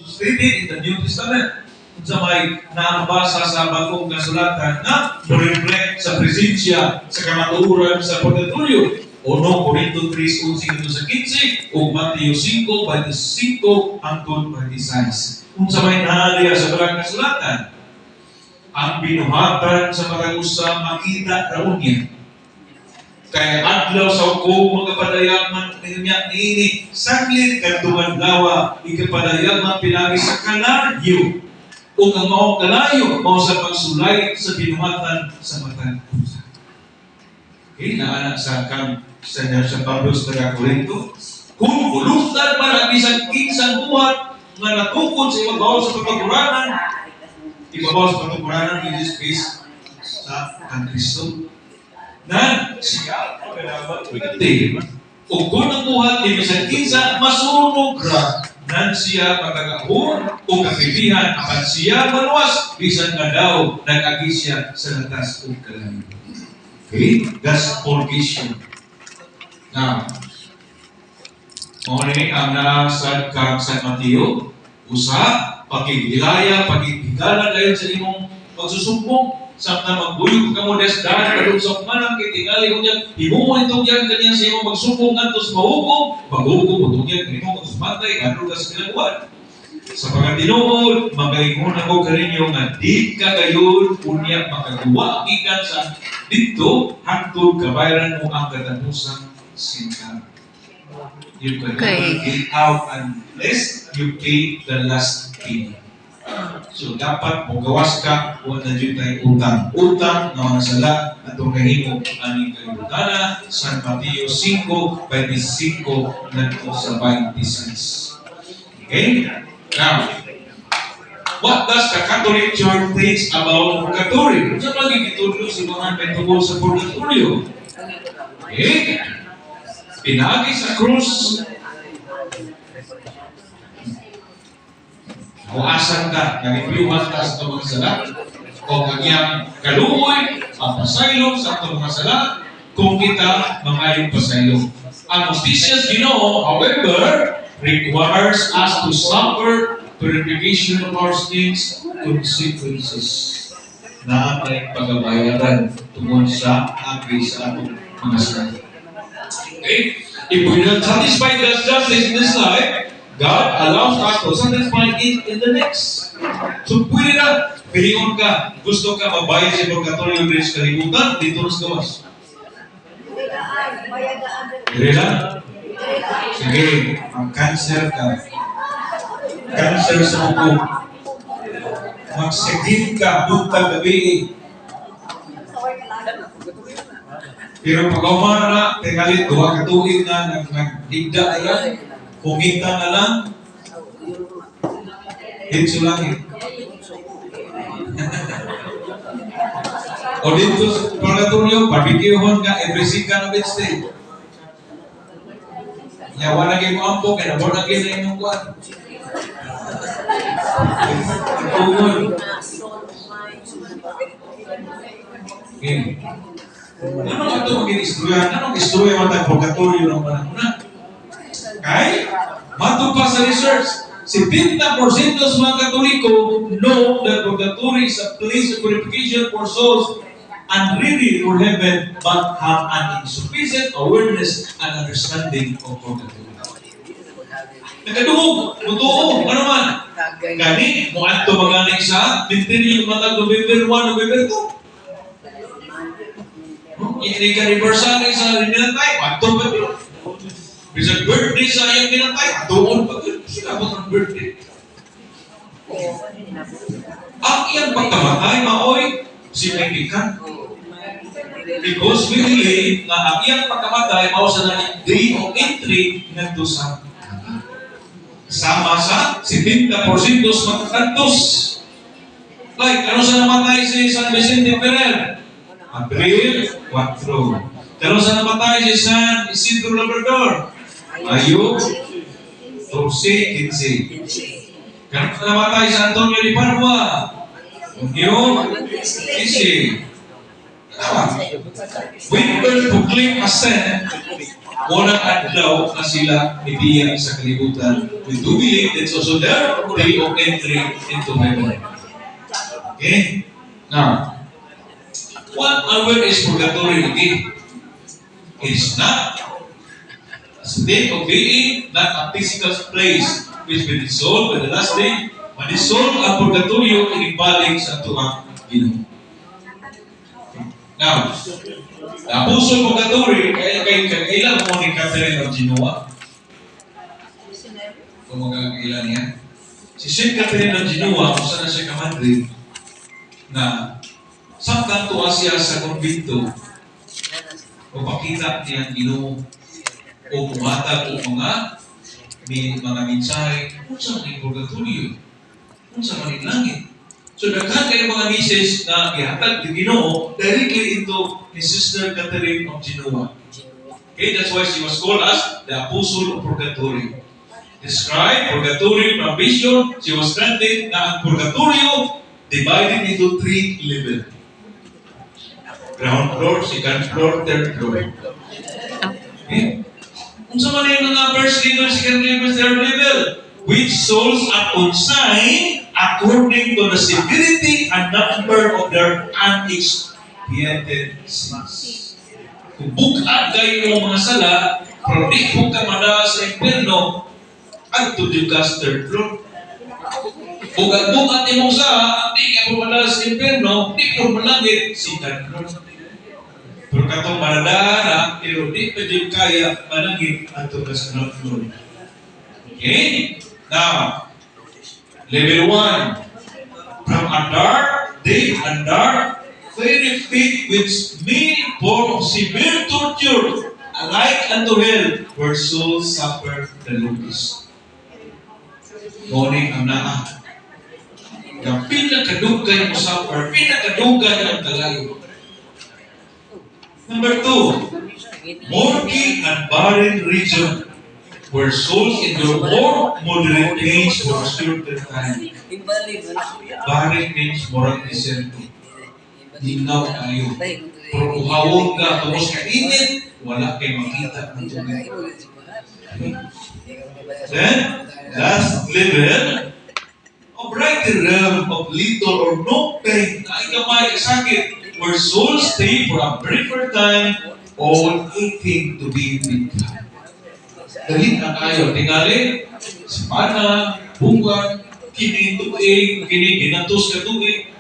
stated in the New Testament. Sa may nabasa sa bagong kasulatan na reflect sa presensya sa kamatuoran sa purgatorio. 1 Corinto 3:11-15 ug Mateo 5:25 hangtod 26. Kung sa may nahaliya sa bagong kasulatan, ang binuhatan sa mga usa makita raon niya. Kaya adlaw sa uko mga padayaman niya ini saglit kadtuan lawa ikapadayagman pinagi sa kalayo o ang maong kalayo mao sa pagsulay sa binuhatan sa matang pusa. Okay, naana sa sa Pablo sa Corinto, kung bulungtan para bisag kinsang buhat nga natukod sa ibabaw sa pagkakuranan, ibabaw sa pagkakuranan in this case sa Kristo. Nan siya pagkakuranan o kung ang buhat ni bisag kinsa masunog ra nan siya pagkakahon o kapilihan apan siya maluwas bisan nga daw nag-agi siya sa latas o kalayo. Okay? That's purgation. Now, muli ang nasa San Mateo, usa, pagkigilaya, pagkigigalan kayo sa imong pagsusumbong, samtang magbuyog ka mo desdahan, kalung sa kumanang kitingali ko niyan, himumo itong yan ganyan sa imong magsumbong ngantos mahukom, maghukom itong yan, kanimong magsumatay, ano ka sa pinagawan. Sa pagkatinuod, magalingon ako kaninyo nga di ka gayon unya makagawa ikan sa dito hangtod kabayaran mo ang katapusan sinta. You can never get out unless you pay the last penny. So dapat mo gawas ka kung na dyan tayo utang. Utang na mga sala at kahimo aning kalibutana San Mateo 5:25 nagto sa 26. Okay? Now, what does the Catholic Church think about purgatory? Sa pagkikitulo si mga metungkol sa purgatorio. Okay? Pinagi sa krus. Huasan ka, nagipiyuhan ka sa mga sala. O kanyang kaluoy, ang pasaylong sa mga sala, kung kita mangayong pasaylong. Ang justicia's Ginoo, however, requires us to suffer purification of our sins consequences na ating pagabayaran tungkol sa agi sa atong mga sala. Okay? If we don't satisfy God's justice in this life, God allows us to satisfy it in the next. So pwede na, piliyon ka, gusto ka mabayad sa purgatorio din sa kalimutan, dito na sa gawas. Pwede na? Sige, ang cancer ka. Cancer sa upo. Magsagin ka, buntag gabi. Pero pag umara na, tingalit, duwa katuig na, nagdigda ayan, kumita na lang, hitso langit. O dito sa purgatorio, barbecuehon ka, every ka na Wednesday. Yawa na kayo mo ampo, kaya nabor na kayo na imong kuwan. Ipugod. Okay. Ano ito mag-inistorya? Anong istorya matang purgatorio ng panahon na? Kay, matupad sa research, 70% sa mga Katoliko know that purgatory is a place of purification for souls unready for heaven but have an insufficient awareness and understanding of purgatory. Nagkadungog, totoo, ano man? Gani, kung ato magaling sa, bintin yung matag November 1, November 2. Ini ka anniversary sa rinatay, ato ba ito? Bisa birthday sa iyang rinatay, atoon ba ito? Sila ba ang birthday? Ang iyang pagkamatay, maoy, significant. Because we believe na ang iyang pagkamatay mao sa naging day of entry ngadto sa sama sa 70% sa matakantos. Like, ano sa namatay si San Vicente Ferrer? Abril 4. Ano sa namatay si San Isidro Labrador? Mayo 12, 15. Ano sa namatay si Antonio de Padua? Junio 15. When will proclaim ascent unang adlaw na sila ibiya sa kalibutan. We do believe that's also their day of entry into heaven. Okay? Now, what is purgatory again? It is not a state of being, not a physical place which will be dissolved by the last day. When dissolved ang purgatorio, inibalik sa tuwang Ginoo. Now, the Apostle Purgatory, kailan mo ni Catherine of Genoa? Kung magkakailan niya. Si Saint Catherine of Genoa, kung saan na siya ka-Madrid, na samtang tuwa siya sa konbento, o pakita niya ang Ginoo, o kumatag o mga mensahe, kung saan ang purgatorio, kung saan ang langit. So, nagkaan kayo mga misis na ihatag ni Ginoo directly into ni Sister Catherine of Genoa. Okay, that's why she was called as the Apostle of Purgatory. Described purgatory from vision, she was granted na ang purgatorio divided into 3 levels. Ground floor, second floor, third floor. Okay? Kung sa mga mga first level, second level, third level, which souls are consigned according to the severity and number of their unexpiated sins. Kung bukad kayo ng mga sala, pero di po ka madalas sa impyerno, at to the third floor. Bukad-bukad ni mong sa, di ka po madalas sa impyerno, di po malangit, second floor. Pero katong maradara, pero di pa din kaya malangit at to the ground floor. Okay? Now, level 1, from a dark, deep and dark, very thick with many form of severe torture, alike unto hell, where souls suffer the longest. Morning ang naa. Yung pinakadugay mo suffer, pinakadugay ang kalayo. Number 2, murky and barren region, where souls endure more moderate pains for a certain time. Barren means moral descent. Dinaw tayo. Pero kung hawag ka, tapos kainit, wala kayo makita ng tubig. Then, last level, a brighter realm of little or no pain, na ikamay kasakit, where souls stay for a briefer time, all aching to be with God. Dahil na tayo, tingali, semana, buwan, kini tuig, kini ginatos ka tuig.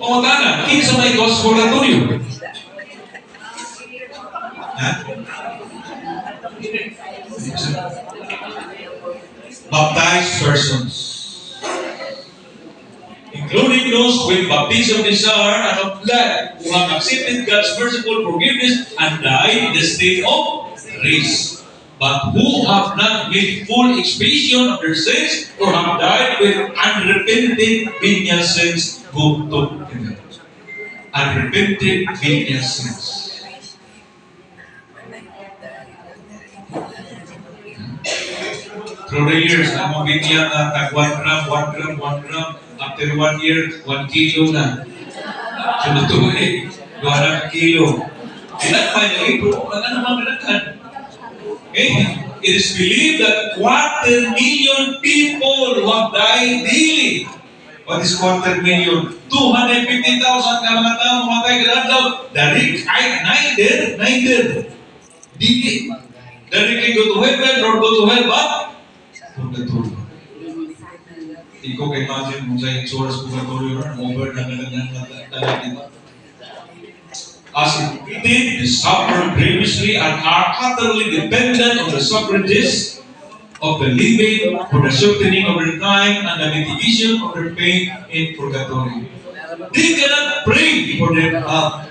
O magana, kini sa may cause purgatorio. Baptized persons, including those with baptism of desire and of blood, who have accepted God's merciful forgiveness and died in the state of grace, but who have not made full expiation of their sins or have died with unrepented venial sins, go to heaven. Unrepented venial sins. Through the years, ang mga binyan na tag 1 gram, 1 gram, 1 gram, after 1 year, 1 kilo na. Sunod eh, 200 kilo. Ilan pa yun? Wala naman nalagkan. Okay? It is believed that 250,000 people who have died daily. What is 250,000? 250,000 ka mga tao mamatay kada adlaw. Dari kahit neither. Dili. Dari kay go to heaven or go to hell, but purgatorio. Hindi ko ka-imagine kung sa insurance purgatorio na over na dito. As it did, they suffer grievously and are utterly dependent on the suffrages of the living for the shortening of their time and the mitigation of their pain in purgatory. They cannot pray for their help,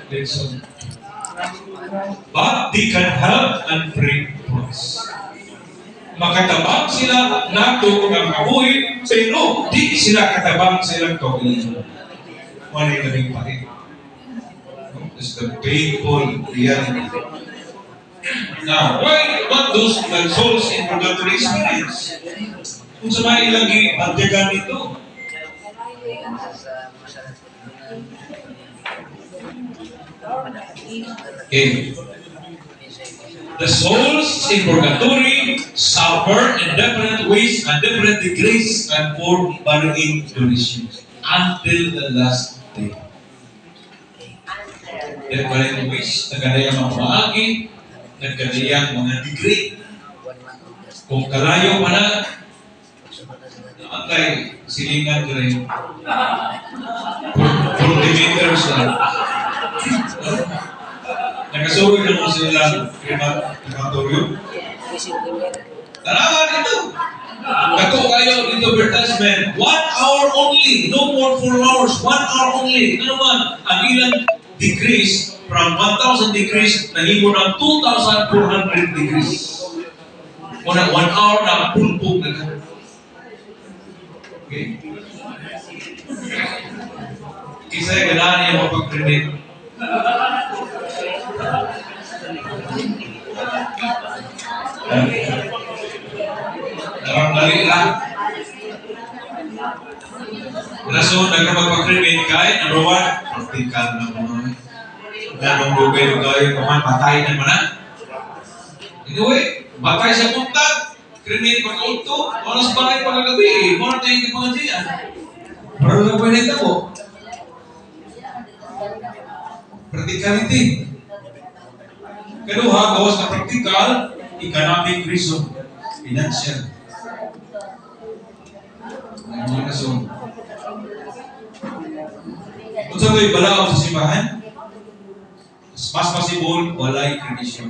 but they can help and pray for us. Makatabang sila nato ng kabuhi, pero di sila katabang sa ilang kaulihan. Wala yung naging pahit. It's the painful reality. Now, what those souls in purgatory experience? Kung sa mga ilang pagdagan nito. Okay. The souls in purgatory suffer in different ways and different degrees and for varying durations until the last day. Different ways, nagkadayang mga maagi, nagkadayang mga degree. Kung kalayo pa na, namatay, silingan ko rin. 40 meters lang. Nagkasuroy na mo sila crematorium. Tarawa dito. Ako kayo dito advertisement. 1 hour only. No more 4 hours. 1 hour only. Ano man? Ang ilang degrees from 1,000 degrees nahimo ng 2,400 degrees. O na 1 hour na pulpog na ka. Okay? Isa yung ganahan niya mapag-predict. Darang dali lang. Raso, nagkapagpag-predict kahit number 1, praktikal na mo. Nanong dugay ng gawin ko man, patay na man. Anyway, batay sa puntag, krimen pag-auto, oras bakit pagkagabi, mga tayo ng mga diyan. Pero na pwede ito po. Practicality. Kedua, gawas na practical, economic reason, financial. Ay mga kasun. Kung sa ito'y balaw sa simbahan, mas possible, walay tradisyon.